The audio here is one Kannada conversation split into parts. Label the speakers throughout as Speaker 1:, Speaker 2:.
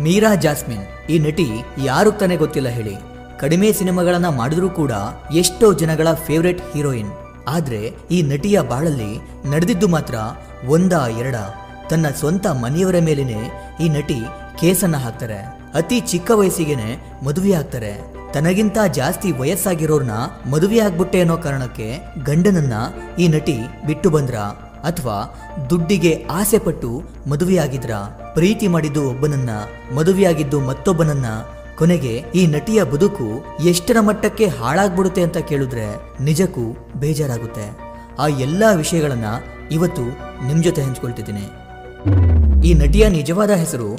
Speaker 1: ಮೀರಾ ಜಾಸ್ಮಿನ್ ಈ ನಟಿ ಯಾರು ತಾನೇ ಗೊತ್ತಿಲ್ಲ ಹೇಳಿ. ಕಡಿಮೆ ಸಿನಿಮಾಗಳನ್ನ ಮಾಡಿದ್ರೂ ಕೂಡ ಎಷ್ಟೋ ಜನಗಳ ಫೇವರೇಟ್ ಹೀರೋಯಿನ್. ಆದ್ರೆ ಈ ನಟಿಯ ಬಾಳಲ್ಲಿ ನಡೆದಿದ್ದು ಮಾತ್ರ ಒಂದಾ ಎರಡ. ತನ್ನ ಸ್ವಂತ ಮನೆಯವರ ಮೇಲೇನೆ ಈ ನಟಿ ಕೇಸನ್ನ ಹಾಕ್ತಾರೆ. ಅತಿ ಚಿಕ್ಕ ವಯಸ್ಸಿಗೆನೆ ಮದುವೆ ಆಗ್ತಾರೆ. ತನಗಿಂತ ಜಾಸ್ತಿ ವಯಸ್ಸಾಗಿರೋರ್ನ ಮದುವೆ ಆಗ್ಬಿಟ್ಟೆ ಅನ್ನೋ ಕಾರಣಕ್ಕೆ ಗಂಡನನ್ನ ಈ ನಟಿ ಬಿಟ್ಟು ಬಂದ್ರ ಅಥವಾ ದುಡ್ಡಿಗೆ ಆಸೆ ಪಟ್ಟು ಮದುವೆಯಾಗಿದ್ರ? ಪ್ರೀತಿ ಮಾಡಿದ್ದು ಒಬ್ಬನನ್ನ, ಮದುವೆಯಾಗಿದ್ದು ಮತ್ತೊಬ್ಬನನ್ನ. ಕೊನೆಗೆ ಈ ನಟಿಯ ಬದುಕು ಎಷ್ಟರ ಮಟ್ಟಕ್ಕೆ ಹಾಳಾಗ್ಬಿಡುತ್ತೆ ಅಂತ ಕೇಳಿದ್ರೆ ನಿಜಕ್ಕೂ ಬೇಜಾರಾಗುತ್ತೆ. ಆ ಎಲ್ಲಾ ವಿಷಯಗಳನ್ನ ಇವತ್ತು ನಿಮ್ ಜೊತೆ ಹಂಚ್ಕೊಳ್ತಿದ್ದೀನಿ. ಈ ನಟಿಯ ನಿಜವಾದ ಹೆಸರು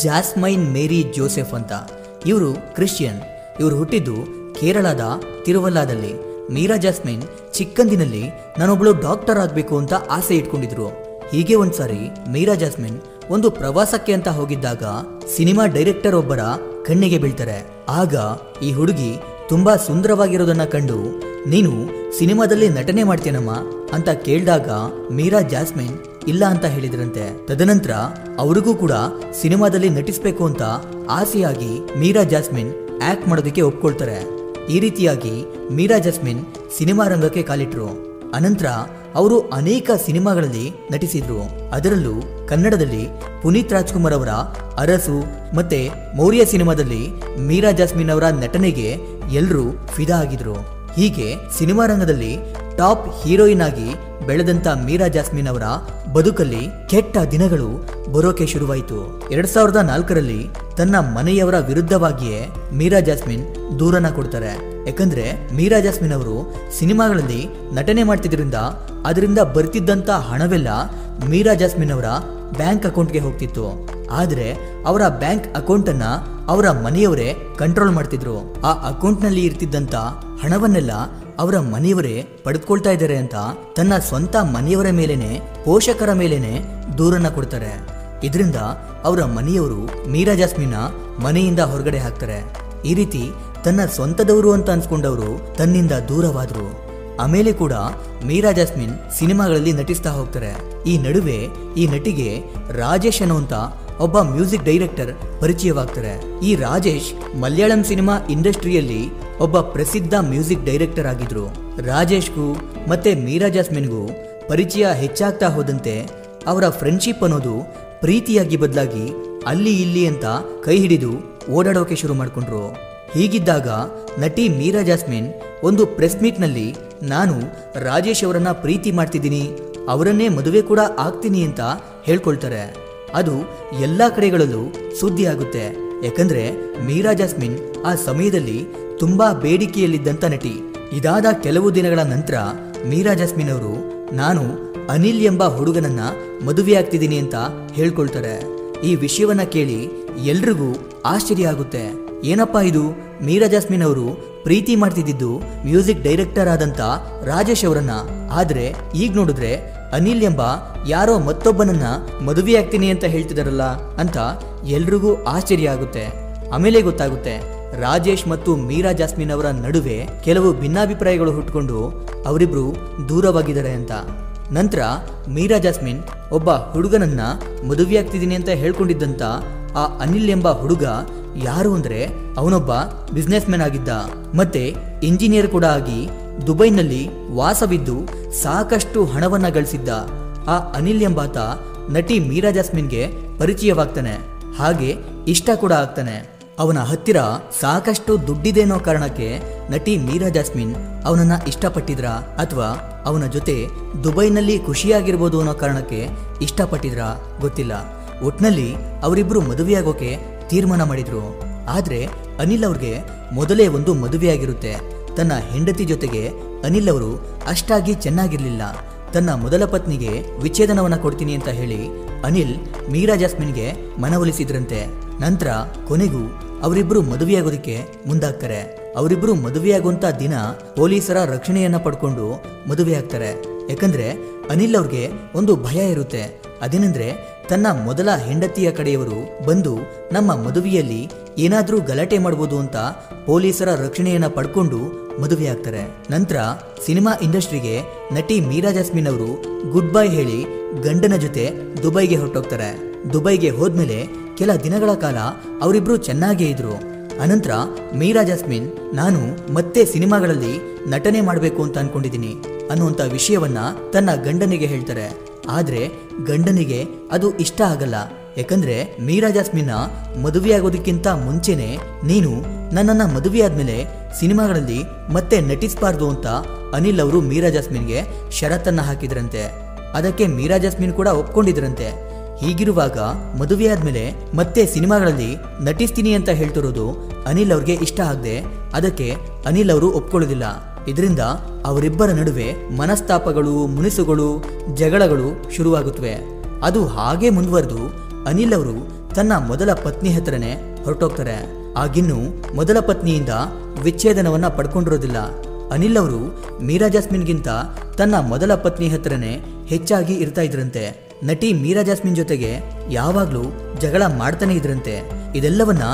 Speaker 1: ಜಾಸ್ಮೈನ್ ಮೇರಿ ಜೋಸೆಫ್ ಅಂತ. ಇವರು ಕ್ರಿಶ್ಚಿಯನ್. ಇವರು ಹುಟ್ಟಿದ್ದು ಕೇರಳದ ತಿರುವಲ್ಲಾದಲ್ಲಿ. ಮೀರಾ ಜಾಸ್ಮಿನ್ ಚಿಕ್ಕಂದಿನಲ್ಲಿ ನಾನೊಬ್ಳು ಡಾಕ್ಟರ್ ಆಗ್ಬೇಕು ಅಂತ ಆಸೆ ಇಟ್ಕೊಂಡಿದ್ರು. ಹೀಗೆ ಒಂದ್ಸಾರಿ ಮೀರಾ ಜಾಸ್ಮಿನ್ ಒಂದು ಪ್ರವಾಸಕ್ಕೆ ಅಂತ ಹೋಗಿದ್ದಾಗ ಸಿನಿಮಾ ಡೈರೆಕ್ಟರ್ ಒಬ್ಬರ ಕಣ್ಣಿಗೆ ಬೀಳ್ತಾರೆ. ಆಗ ಈ ಹುಡುಗಿ ತುಂಬಾ ಸುಂದರವಾಗಿರೋದನ್ನ ಕಂಡು ನೀನು ಸಿನಿಮಾದಲ್ಲಿ ನಟನೆ ಮಾಡ್ತೇನಮ್ಮ ಅಂತ ಕೇಳಿದಾಗ ಮೀರಾ ಜಾಸ್ಮಿನ್ ಇಲ್ಲ ಅಂತ ಹೇಳಿದ್ರಂತೆ. ತದನಂತರ ಅವ್ರಿಗೂ ಕೂಡ ಸಿನಿಮಾದಲ್ಲಿ ನಟಿಸ್ಬೇಕು ಅಂತ ಆಸೆಯಾಗಿ ಮೀರಾ ಜಾಸ್ಮಿನ್ ಆಕ್ಟ್ ಮಾಡೋದಕ್ಕೆ ಒಪ್ಕೊಳ್ತಾರೆ. ಈ ರೀತಿಯಾಗಿ ಮೀರಾ ಜಾಸ್ಮಿನ್ ಸಿನಿಮಾ ರಂಗಕ್ಕೆ ಕಾಲಿಟ್ರು. ಅನಂತರ ಅವರು ಅನೇಕ ಸಿನಿಮಾಗಳಲ್ಲಿ ನಟಿಸಿದ್ರು. ಅದರಲ್ಲೂ ಕನ್ನಡದಲ್ಲಿ ಪುನೀತ್ ರಾಜ್ಕುಮಾರ್ ಅವರ ಅರಸು ಮತ್ತೆ ಮೌರ್ಯ ಸಿನಿಮಾದಲ್ಲಿ ಮೀರಾ ಜಾಸ್ಮಿನ್ ಅವರ ನಟನೆಗೆ ಎಲ್ಲರೂ ಫಿದಾ ಆಗಿದ್ರು. ಹೀಗೆ ಸಿನಿಮಾ ರಂಗದಲ್ಲಿ ಟಾಪ್ ಹೀರೋಯಿನ್ ಆಗಿ ಬೆಳೆದಂತ ಮೀರಾ ಜಾಸ್ಮಿನ್ ಅವರ ಬದುಕಲ್ಲಿ ಕೆಟ್ಟ ದಿನಗಳು ಬರೋಕೆ ಶುರುವಾಯಿತು. 2004ರಲ್ಲಿ ತನ್ನ ಮನೆಯವರ ವಿರುದ್ಧವಾಗಿಯೇ ಮೀರಾ ಜಾಸ್ಮಿನ್ ದೂರನ್ನ ಕೊಡ್ತಾರೆ. ಯಾಕಂದ್ರೆ ಮೀರಾ ಜಾಸ್ಮಿನ್ ಅವರು ಸಿನಿಮಾಗಳಲ್ಲಿ ನಟನೆ ಮಾಡ್ತಿದ್ರಿಂದ ಅದರಿಂದ ಬರ್ತಿದ್ದಂತ ಹಣವೆಲ್ಲ ಮೀರಾ ಜಾಸ್ಮಿನ್ ಅವರ ಬ್ಯಾಂಕ್ ಅಕೌಂಟ್ಗೆ ಹೋಗ್ತಿತ್ತು. ಆದ್ರೆ ಅವರ ಬ್ಯಾಂಕ್ ಅಕೌಂಟ್ ಅನ್ನ ಅವರ ಮನೆಯವರೇ ಕಂಟ್ರೋಲ್ ಮಾಡ್ತಿದ್ರು. ಆ ಅಕೌಂಟ್ ನಲ್ಲಿ ಇರ್ತಿದ್ದಂತ ಹಣವನ್ನೆಲ್ಲ ಅವರ ಮನೆಯವರೇ ಪಡೆದುಕೊಳ್ತಾ ಇದ್ದಾರೆ ಅಂತ ತನ್ನ ಸ್ವಂತ ಮನೆಯವರ ಮೇಲೇನೆ, ಪೋಷಕರ ಮೇಲೇನೆ ದೂರನ್ನ ಕೊಡ್ತಾರೆ. ಇದರಿಂದ ಅವರ ಮನೆಯವರು ಮೀರಾ ಜಾಸ್ಮಿನ್ನ ಮನೆಯಿಂದ ಹೊರಗಡೆ ಹಾಕ್ತಾರೆ. ಈ ರೀತಿ ತನ್ನ ಸ್ವಂತದವರು ಅಂತ ಅನ್ಸ್ಕೊಂಡವರು ತನ್ನಿಂದ ದೂರವಾದ್ರು. ಆಮೇಲೆ ಕೂಡ ಮೀರಾ ಜಾಸ್ಮಿನ್ ಸಿನಿಮಾಗಳಲ್ಲಿ ನಟಿಸ್ತಾ ಹೋಗ್ತಾರೆ. ಈ ನಡುವೆ ಈ ನಟಿಗೆ ರಾಜೇಶ್ ಅನ್ನುವಂತ ಒಬ್ಬ ಮ್ಯೂಸಿಕ್ ಡೈರೆಕ್ಟರ್ ಪರಿಚಯವಾಗ್ತಾರೆ. ಈ ರಾಜೇಶ್ ಮಲಯಾಳಂ ಸಿನಿಮಾ ಇಂಡಸ್ಟ್ರಿಯಲ್ಲಿ ಒಬ್ಬ ಪ್ರಸಿದ್ಧ ಮ್ಯೂಸಿಕ್ ಡೈರೆಕ್ಟರ್ ಆಗಿದ್ರು. ರಾಜೇಶ್ಗೂ ಮತ್ತೆ ಮೀರಾ ಜಾಸ್ಮಿನ್ಗೂ ಪರಿಚಯ ಹೆಚ್ಚಾಗ್ತಾ ಹೋದಂತೆ ಅವರ ಫ್ರೆಂಡ್ಶಿಪ್ ಅನ್ನೋದು ಪ್ರೀತಿಯಾಗಿ ಬದಲಾಗಿ ಅಲ್ಲಿ ಇಲ್ಲಿ ಅಂತ ಕೈ ಹಿಡಿದು ಓಡಾಡೋಕೆ ಶುರು ಮಾಡ್ಕೊಂಡ್ರು. ಹೀಗಿದ್ದಾಗ ನಟಿ ಮೀರಾ ಜಾಸ್ಮಿನ್ ಒಂದು ಪ್ರೆಸ್ ಮೀಟ್ ನಲ್ಲಿ ನಾನು ರಾಜೇಶ್ ಅವರನ್ನ ಪ್ರೀತಿ ಮಾಡ್ತಿದ್ದೀನಿ, ಅವರನ್ನೇ ಮದುವೆ ಕೂಡ ಆಗ್ತೀನಿ ಅಂತ ಹೇಳ್ಕೊಳ್ತಾರೆ. ಅದು ಎಲ್ಲಾ ಕಡೆಗಳಲ್ಲೂ ಸುದ್ದಿ ಆಗುತ್ತೆ. ಯಾಕಂದ್ರೆ ಮೀರಾ ಜಾಸ್ಮಿನ್ ಆ ಸಮಯದಲ್ಲಿ ತುಂಬಾ ಬೇಡಿಕೆಯಲ್ಲಿದ್ದಂತ ನಟಿ. ಇದಾದ ಕೆಲವು ದಿನಗಳ ನಂತರ ಮೀರಾ ಜಾಸ್ಮಿನ್ ಅವರು ನಾನು ಅನಿಲ್ ಎಂಬ ಹುಡುಗನನ್ನ ಮದುವೆ ಆಗ್ತಿದ್ದೀನಿ ಅಂತ ಹೇಳ್ಕೊಳ್ತಾರೆ. ಈ ವಿಷಯವನ್ನ ಕೇಳಿ ಎಲ್ರಿಗೂ ಆಶ್ಚರ್ಯ ಆಗುತ್ತೆ. ಏನಪ್ಪಾ ಇದು, ಮೀರಾ ಜಾಸ್ಮಿನ್ ಅವರು ಪ್ರೀತಿ ಮಾಡ್ತಿದ್ದು ಮ್ಯೂಸಿಕ್ ಡೈರೆಕ್ಟರ್ ಆದಂತ ರಾಜೇಶ್ ಅವರನ್ನ, ಆದ್ರೆ ಈಗ ನೋಡಿದ್ರೆ ಅನಿಲ್ ಎಂಬ ಯಾರೋ ಮತ್ತೊಬ್ಬನನ್ನ ಮದುವೆ ಆಗ್ತೀನಿ ಅಂತ ಹೇಳ್ತಿದಾರಲ್ಲ ಅಂತ ಎಲ್ರಿಗೂ ಆಶ್ಚರ್ಯ ಆಗುತ್ತೆ. ಆಮೇಲೆ ಗೊತ್ತಾಗುತ್ತೆ ರಾಜೇಶ್ ಮತ್ತು ಮೀರಾ ಜಾಸ್ಮಿನ್ ಅವರ ನಡುವೆ ಕೆಲವು ಭಿನ್ನಾಭಿಪ್ರಾಯಗಳು ಹುಟ್ಕೊಂಡು ಅವರಿಬ್ರು ದೂರವಾಗಿದ್ದಾರೆ ಅಂತ. ನಂತರ ಮೀರಾ ಜಾಸ್ಮಿನ್ ಒಬ್ಬ ಹುಡುಗನನ್ನ ಮದುವೆ ಆಗ್ತಿದ್ದೀನಿ ಅಂತ ಹೇಳ್ಕೊಂಡಿದ್ದಂತ ಆ ಅನಿಲ್ ಎಂಬ ಹುಡುಗ ಯಾರು ಅಂದ್ರೆ ಅವನೊಬ್ಬ ಬಿಸ್ನೆಸ್ ಮ್ಯಾನ್ ಆಗಿದ್ದ, ಮತ್ತೆ ಇಂಜಿನಿಯರ್ ಕೂಡ ಆಗಿ ದುಬೈನಲ್ಲಿ ವಾಸವಿದ್ದು ಸಾಕಷ್ಟು ಹಣವನ್ನ ಗಳಿಸಿದ್ದ. ಆ ಅನಿಲ್ ಎಂಬಾತ ನಟಿ ಮೀರಾ ಜಾಸ್ಮಿನ್ಗೆ ಪರಿಚಯವಾಗ್ತಾನೆ, ಹಾಗೆ ಇಷ್ಟ ಕೂಡ ಆಗ್ತಾನೆ. ಅವನ ಹತ್ತಿರ ಸಾಕಷ್ಟು ದುಡ್ಡಿದೆ ಅನ್ನೋ ಕಾರಣಕ್ಕೆ ನಟಿ ಮೀರಾ ಜಾಸ್ಮಿನ್ ಅವನನ್ನ ಇಷ್ಟಪಟ್ಟಿದ್ರ ಅಥವಾ ಅವನ ಜೊತೆ ದುಬೈನಲ್ಲಿ ಖುಷಿಯಾಗಿರ್ಬೋದು ಅನ್ನೋ ಕಾರಣಕ್ಕೆ ಇಷ್ಟಪಟ್ಟಿದ್ರ ಗೊತ್ತಿಲ್ಲ. ಒಟ್ನಲ್ಲಿ ಅವರಿಬ್ರು ಮದುವೆಯಾಗೋಕೆ ತೀರ್ಮಾನ ಮಾಡಿದ್ರು. ಆದ್ರೆ ಅನಿಲ್ ಅವ್ರಿಗೆ ಮೊದಲೇ ಒಂದು ಮದುವೆಯಾಗಿರುತ್ತೆ. ತನ್ನ ಹೆಂಡತಿ ಜೊತೆಗೆ ಅನಿಲ್ ಅವರು ಅಷ್ಟಾಗಿ ಚೆನ್ನಾಗಿರ್ಲಿಲ್ಲ. ತನ್ನ ಮೊದಲ ಪತ್ನಿಗೆ ವಿಚ್ಛೇದನವನ್ನ ಕೊಡ್ತೀನಿ ಅಂತ ಹೇಳಿ ಅನಿಲ್ ಮೀರಾ ಜಾಸ್ಮಿನ್ಗೆ ಮನವೊಲಿಸಿದ್ರಂತೆ. ನಂತರ ಕೊನೆಗೂ ಅವರಿಬ್ರು ಮದುವೆಯಾಗೋದಕ್ಕೆ ಮುಂದಾಗ್ತಾರೆ. ಅವರಿಬ್ರು ಮದುವೆಯಾಗುವಂತ ದಿನ ಪೊಲೀಸರ ರಕ್ಷಣೆಯನ್ನ ಪಡ್ಕೊಂಡು ಮದುವೆ ಆಗ್ತಾರೆ. ಯಾಕಂದ್ರೆ ಅನಿಲ್ ಅವ್ರಿಗೆ ಒಂದು ಭಯ ಇರುತ್ತೆ. ಅದೇನೆಂದ್ರೆ ತನ್ನ ಮೊದಲ ಹೆಂಡತಿಯ ಕಡೆಯವರು ಬಂದು ನಮ್ಮ ಮದುವೆಯಲ್ಲಿ ಏನಾದ್ರೂ ಗಲಾಟೆ ಮಾಡ್ಬೋದು ಅಂತ ಪೊಲೀಸರ ರಕ್ಷಣೆಯನ್ನ ಪಡ್ಕೊಂಡು ಮದುವೆ ಆಗ್ತಾರೆ. ನಂತರ ಸಿನಿಮಾ ಇಂಡಸ್ಟ್ರಿಗೆ ನಟಿ ಮೀರಾ ಜಾಸ್ಮಿನ್ ಅವರು ಗುಡ್ ಬೈ ಹೇಳಿ ಗಂಡನ ಜೊತೆ ದುಬೈಗೆ ಹೊರಟೋಗ್ತಾರೆ. ದುಬೈಗೆ ಹೋದ್ಮೇಲೆ ಕೆಲ ದಿನಗಳ ಕಾಲ ಅವರಿಬ್ರು ಚೆನ್ನಾಗೇ ಇದ್ರು. ಅನಂತರ ಮೀರಾ ಜಾಸ್ಮಿನ್ ನಾನು ಮತ್ತೆ ಸಿನಿಮಾಗಳಲ್ಲಿ ನಟನೆ ಮಾಡಬೇಕು ಅಂತ ಅನ್ಕೊಂಡಿದ್ದೀನಿ ಅನ್ನುವಂಥ ವಿಷಯವನ್ನ ತನ್ನ ಗಂಡನಿಗೆ ಹೇಳ್ತಾರೆ. ಆದ್ರೆ ಗಂಡನಿಗೆ ಅದು ಇಷ್ಟ ಆಗಲ್ಲ. ಯಾಕಂದ್ರೆ ಮೀರಾ ಜಾಸ್ಮಿನ್ನ ಮದುವೆಯಾಗೋದಕ್ಕಿಂತ ಮುಂಚೆನೆ ನೀನು ನನ್ನನ್ನ ಮದುವೆ ಆದ್ಮೇಲೆ ಸಿನಿಮಾಗಳಲ್ಲಿ ಮತ್ತೆ ನಟಿಸಬಾರ್ದು ಅಂತ ಅನಿಲ್ ಅವರು ಮೀರಾ ಜಾಸ್ಮಿನ್ಗೆ ಷರತ್ತನ್ನ ಹಾಕಿದ್ರಂತೆ. ಅದಕ್ಕೆ ಮೀರಾ ಜಾಸ್ಮಿನ್ ಕೂಡ ಒಪ್ಕೊಂಡಿದ್ರಂತೆ. ಹೀಗಿರುವಾಗ ಮದುವೆ ಆದ್ಮೇಲೆ ಮತ್ತೆ ಸಿನಿಮಾಗಳಲ್ಲಿ ನಟಿಸ್ತೀನಿ ಅಂತ ಹೇಳ್ತಿರೋದು ಅನಿಲ್ ಅವ್ರಿಗೆ ಇಷ್ಟ ಆಗದೆ ಅದಕ್ಕೆ ಅನಿಲ್ ಅವರು ಒಪ್ಕೊಳ್ಳೋದಿಲ್ಲ. ಇದರಿಂದ ಅವರಿಬ್ಬರ ನಡುವೆ ಮನಸ್ತಾಪಗಳು, ಮುನಿಸುಗಳು, ಜಗಳಗಳು ಶುರುವಾಗುತ್ತವೆ. ಅದು ಹಾಗೆ ಮುಂದುವರೆದು ಅನಿಲ್ ಅವರು ತನ್ನ ಮೊದಲ ಪತ್ನಿ ಹತ್ರನೇ ಹೊರಟೋಗ್ತಾರೆ. ಆಗಿನ್ನು ಮೊದಲ ಪತ್ನಿಯಿಂದ ವಿಚ್ಛೇದನವನ್ನ ಪಡ್ಕೊಂಡಿರೋದಿಲ್ಲ. ಅನಿಲ್ ಅವರು ಮೀರಾ ಜಾಸ್ಮಿನ್ಗಿಂತ ತನ್ನ ಮೊದಲ ಪತ್ನಿ ಹತ್ರನೇ ಹೆಚ್ಚಾಗಿ ಇರ್ತಾ ಇದ್ರಂತೆ. ನಟಿ ಮೀರಾ ಜಾಸ್ಮಿನ್ ಜೊತೆಗೆ ಯಾವಾಗ್ಲೂ ಜಗಳ ಮಾಡ್ತಾನೆ ಇದ್ರಂತೆ. ಇದೆಲ್ಲವನ್ನ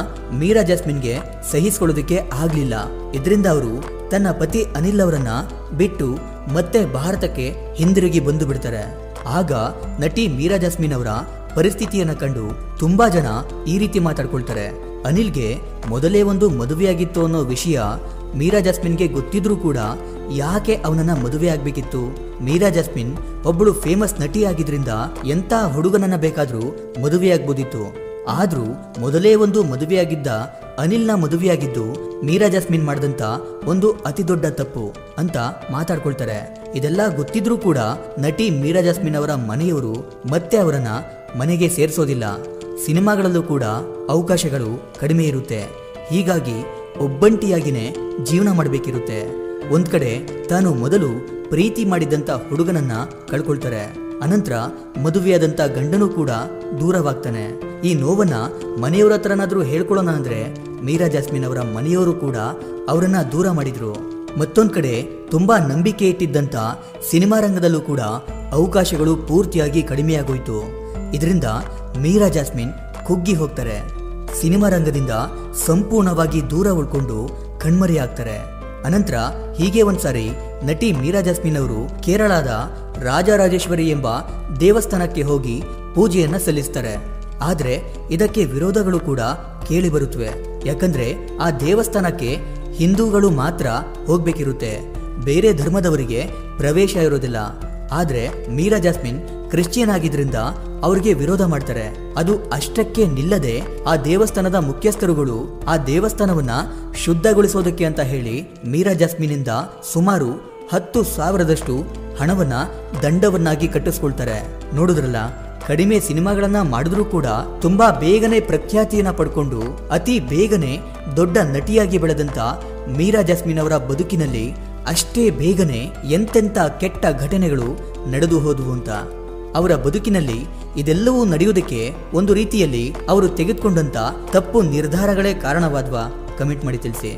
Speaker 1: ಮೀರಾ ಜಾಸ್ಮಿನ್ಗೆ ಸಹಿಸ್ಕೊಳ್ಳೋದಕ್ಕೆ ಆಗ್ಲಿಲ್ಲ. ಇದರಿಂದ ಅವರು ತನ್ನ ಪತಿ ಅನಿಲ್ ಅವರನ್ನ ಬಿಟ್ಟು ಮತ್ತೆ ಭಾರತಕ್ಕೆ ಹಿಂದಿರುಗಿ ಬಂದು ಬಿಡ್ತಾರೆ. ಆಗ ನಟಿ ಮೀರಾ ಜಾಸ್ಮಿನ್ ಅವರ ಪರಿಸ್ಥಿತಿಯನ್ನ ಕಂಡು ತುಂಬಾ ಜನ ಈ ರೀತಿ ಮಾತಾಡ್ಕೊಳ್ತಾರೆ. ಅನಿಲ್ಗೆ ಮೊದಲೇ ಒಂದು ಮದುವೆಯಾಗಿತ್ತು ಅನ್ನೋ ವಿಷಯ ಮೀರಾ ಜಾಸ್ಮಿನ್ಗೆ ಗೊತ್ತಿದ್ರೂ ಕೂಡ ಯಾಕೆ ಅವನನ್ನ ಮದುವೆ ಆಗ್ಬೇಕಿತ್ತು? ಮೀರಾ ಜಾಸ್ಮಿನ್ ಒಬ್ಬಳು ಫೇಮಸ್ ನಟಿ ಆಗಿದ್ರಿಂದ ಎಂತ ಹುಡುಗನನ್ನ ಬೇಕಾದ್ರೂ ಮದುವೆಯಾಗ್ಬೋದಿತ್ತು. ಆದ್ರೂ ಮೊದಲೇ ಒಂದು ಮದುವೆಯಾಗಿದ್ದ ಅನಿಲ್ನ ಮದುವೆಯಾಗಿದ್ದು ಮೀರಾ ಜಾಸ್ಮಿನ್ ಮಾಡಿದಂತ ಒಂದು ಅತಿ ದೊಡ್ಡ ತಪ್ಪು ಅಂತ ಮಾತಾಡ್ಕೊಳ್ತಾರೆ. ಇದೆಲ್ಲ ಗೊತ್ತಿದ್ರೂ ಕೂಡ ನಟಿ ಮೀರಾ ಜಾಸ್ಮಿನ್ ಅವರ ಮನೆಯವರು ಮತ್ತೆ ಅವರನ್ನ ಮನೆಗೆ ಸೇರಿಸೋದಿಲ್ಲ. ಸಿನಿಮಾಗಳಲ್ಲೂ ಕೂಡ ಅವಕಾಶಗಳು ಕಡಿಮೆ ಇರುತ್ತೆ. ಹೀಗಾಗಿ ಒಬ್ಬಂಟಿಯಾಗಿನೇ ಜೀವನ ಮಾಡಬೇಕಿರುತ್ತೆ. ಒಂದ್ ಕಡೆ ತಾನು ಮೊದಲು ಪ್ರೀತಿ ಮಾಡಿದಂತ ಹುಡುಗನನ್ನ ಕಳ್ಕೊಳ್ತಾರೆ. ಅನಂತರ ಮದುವೆಯಾದಂತ ಗಂಡನೂ ಕೂಡ ದೂರವಾಗ್ತಾನೆ. ಈ ನೋವನ್ನ ಮನೆಯವರ ಹತ್ರನಾದ್ರೂ ಹೇಳ್ಕೊಳ್ಳೋಣ ಅಂದ್ರೆ ಮೀರಾ ಜಾಸ್ಮಿನ್ ಅವರ ಮನೆಯವರು ಕೂಡ ಅವರನ್ನ ದೂರ ಮಾಡಿದ್ರು. ಮತ್ತೊಂದ್ ಕಡೆ ತುಂಬಾ ನಂಬಿಕೆ ಇಟ್ಟಿದ್ದಂತ ಸಿನಿಮಾ ರಂಗದಲ್ಲೂ ಕೂಡ ಅವಕಾಶಗಳು ಪೂರ್ತಿಯಾಗಿ ಕಡಿಮೆಯಾಗೋಯ್ತು. ಇದರಿಂದ ಮೀರಾ ಜಾಸ್ಮಿನ್ ಕುಗ್ಗಿ ಹೋಗ್ತಾರೆ. ಸಿನಿಮಾ ರಂಗದಿಂದ ಸಂಪೂರ್ಣವಾಗಿ ದೂರ ಉಳ್ಕೊಂಡು ಕಣ್ಮರೆ ಆಗ್ತಾರೆ. ಅನಂತರ ಹೀಗೆ ಒಂದ್ಸಾರಿ ನಟಿ ಮೀರಾ ಜಾಸ್ಮಿನ್ ಅವರು ಕೇರಳದ ರಾಜರಾಜೇಶ್ವರಿ ಎಂಬ ದೇವಸ್ಥಾನಕ್ಕೆ ಹೋಗಿ ಪೂಜೆಯನ್ನ ಸಲ್ಲಿಸ್ತಾರೆ. ಆದ್ರೆ ಇದಕ್ಕೆ ವಿರೋಧಗಳು ಕೂಡ ಕೇಳಿ ಬರುತ್ತವೆ. ಯಾಕಂದ್ರೆ ಆ ದೇವಸ್ಥಾನಕ್ಕೆ ಹಿಂದೂಗಳು ಮಾತ್ರ ಹೋಗ್ಬೇಕಿರುತ್ತೆ, ಬೇರೆ ಧರ್ಮದವರಿಗೆ ಪ್ರವೇಶ ಇರೋದಿಲ್ಲ. ಆದ್ರೆ ಮೀರಾ ಜಾಸ್ಮಿನ್ ಕ್ರಿಶ್ಚಿಯನ್ ಆಗಿದ್ರಿಂದ ಅವ್ರಿಗೆ ವಿರೋಧ ಮಾಡ್ತಾರೆ. ಅದು ಅಷ್ಟಕ್ಕೆ ನಿಲ್ಲದೆ ಆ ದೇವಸ್ಥಾನದ ಮುಖ್ಯಸ್ಥರುಗಳು ಆ ದೇವಸ್ಥಾನವನ್ನ ಶುದ್ಧಗೊಳಿಸೋದಕ್ಕೆ ಅಂತ ಹೇಳಿ ಮೀರಾ ಜಾಸ್ಮಿನಿಂದ ಸುಮಾರು 10,000 ಹಣವನ್ನ ದಂಡವನ್ನಾಗಿ ಕಟ್ಟಿಸ್ಕೊಳ್ತಾರೆ. ನೋಡುದ್ರಲ್ಲ, ಕಡಿಮೆ ಸಿನಿಮಾಗಳನ್ನ ಮಾಡಿದ್ರೂ ಕೂಡ ತುಂಬಾ ಬೇಗನೆ ಪ್ರಖ್ಯಾತಿಯನ್ನ ಪಡ್ಕೊಂಡು ಅತಿ ಬೇಗನೆ ದೊಡ್ಡ ನಟಿಯಾಗಿ ಬೆಳೆದಂತ ಮೀರಾ ಜಾಸ್ಮಿನ್ ಅವರ ಬದುಕಿನಲ್ಲಿ ಅಷ್ಟೇ ಬೇಗನೆ ಎಂತೆಂಥ ಕೆಟ್ಟ ಘಟನೆಗಳು ನಡೆದು ಹೋದವು ಅಂತ. ಅವರ ಬದುಕಿನಲ್ಲಿ ಇದೆಲ್ಲವೂ ನಡೆಯುವುದಕ್ಕೆ ಒಂದು ರೀತಿಯಲ್ಲಿ ಅವರು ತೆಗೆದುಕೊಂಡಂತ ತಪ್ಪು ನಿರ್ಧಾರಗಳೇ ಕಾರಣವಾದ್ವಾ? ಕಮೆಂಟ್ ಮಾಡಿ ತಿಳಿಸಿ.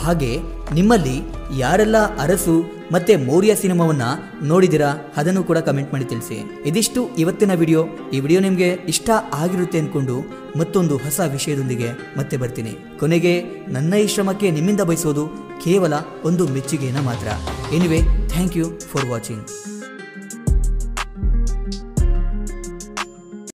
Speaker 1: ಹಾಗೆ ನಿಮ್ಮಲ್ಲಿ ಯಾರೆಲ್ಲ ಅರಸು ಮತ್ತೆ ಮೌರ್ಯ ಸಿನಿಮಾವನ್ನ ನೋಡಿದಿರಾ ಅದನ್ನು ಕೂಡ ಕಮೆಂಟ್ ಮಾಡಿ ತಿಳಿಸಿ. ಇದಿಷ್ಟು ಇವತ್ತಿನ ವಿಡಿಯೋ. ಈ ವಿಡಿಯೋ ನಿಮಗೆ ಇಷ್ಟ ಆಗಿರುತ್ತೆ ಅನ್ಕೊಂಡು ಮತ್ತೊಂದು ಹೊಸ ವಿಷಯದೊಂದಿಗೆ ಮತ್ತೆ ಬರ್ತೀನಿ. ಕೊನೆಗೆ ನನ್ನ ಈ ಶ್ರಮಕ್ಕೆ ನಿಮ್ಮಿಂದ ಬಯಸೋದು ಕೇವಲ ಒಂದು ಮೆಚ್ಚುಗೆಯನ್ನ ಮಾತ್ರ. Anyway, thank you for watching.